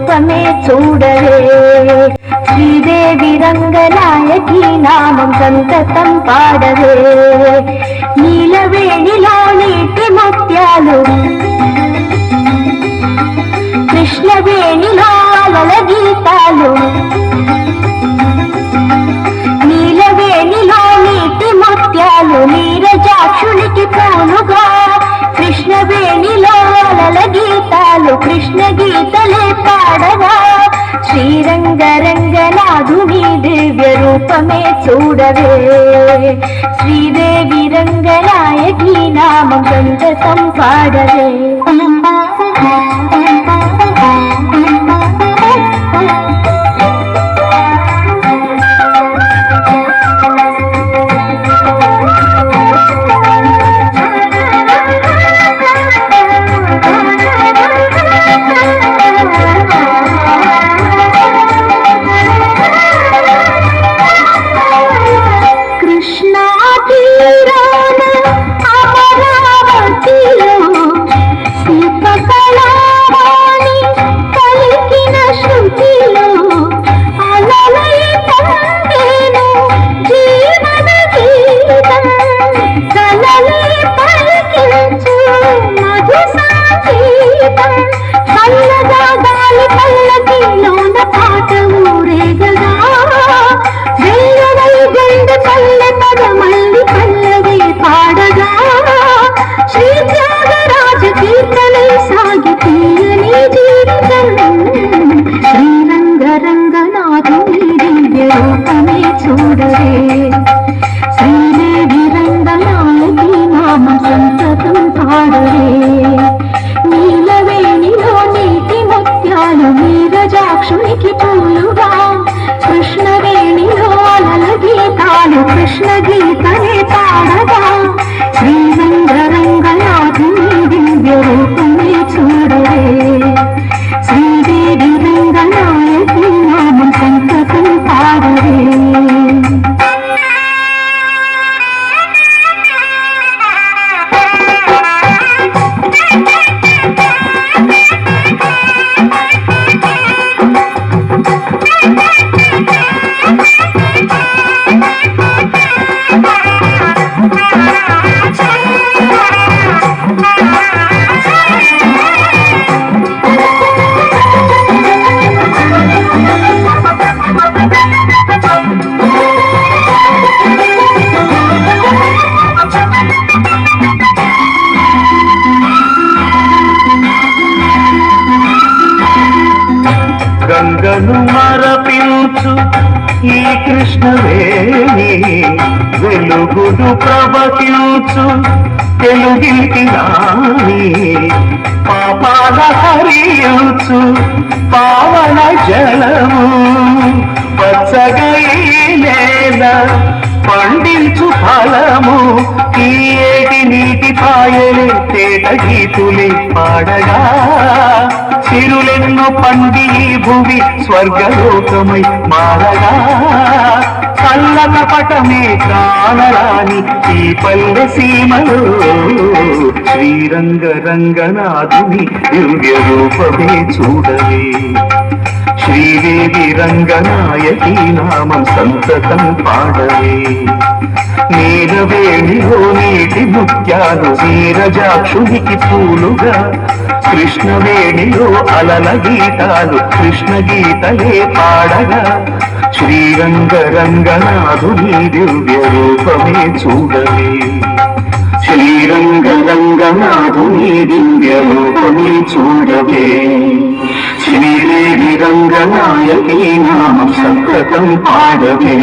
రూపమే చూడవే. శ్రీదేవి రంగనాయకి నామం సంతతం పాడవే. నీలవేణిలో నీటి ముత్యాలు, కృష్ణవేణిలో అలల గీతాలు. నీలవేణిలో నీటి ముత్యాలు నీరజాక్షునికి పూలుగా. కృష్ణవేణిలో అలల గీతాలు కృష్ణ గీతలే పాడగా. శ్రీరంగరంగనాథుని దివ్య రూపమే చూడవే. శ్రీదేవి రంగనాయకి నామం సంతతం పాడవే. రూపమే చూడవే. శ్రీదేవి రంగనాయకి నామం సంతతం పాడవే. నీలవేణిలో నీటి ముత్యాలు నీరజాక్షునికి పూలుగా. కృష్ణవేణిలో అలల గీతాలు కృష్ణ గీతనే పాడగా. శ్రీరంగరంగనాథుని దివ్య రూపమే చూడవే. శ్రీదేవి రంగనాయకి నామం సంతతం పాడవే. గంగను మరపించు ఈ కృష్ణవేణి, వెలుగును ప్రవహించు తెలుగింటి రాణి. పాపాల హరించు పావన జలము, పచ్చగై నేల పండించు ఫలము. ఈ ఏటి నీటి పాయలే తేట గీతులే పాడగా. సిరులెన్నో పండి ఈ భువి స్వర్గలోకమై మారగా. చల్లన పటమే కానరాని ఈ పల్లె సీమలో. శ్రీరంగరంగనాథుని దివ్య రూపమే చూడవే. శ్రీదేవి రంగనాయకి నామం సంతతం పాడవే. నీలవేణిలో నీటి ముత్యాలు నీరజాక్షునికి పూలుగా. కృష్ణవేణిలో అలల గీతాలు కృష్ణ గీతలే పాడగా. శ్రీరంగరంగనాథుని దివ్య రూపమే చూడవే. శ్రీరంగరంగనాథుని దివ్య రూపమే చూడవే. శ్రీదేవి రంగనాయకి నామం సంతతం పాడవే.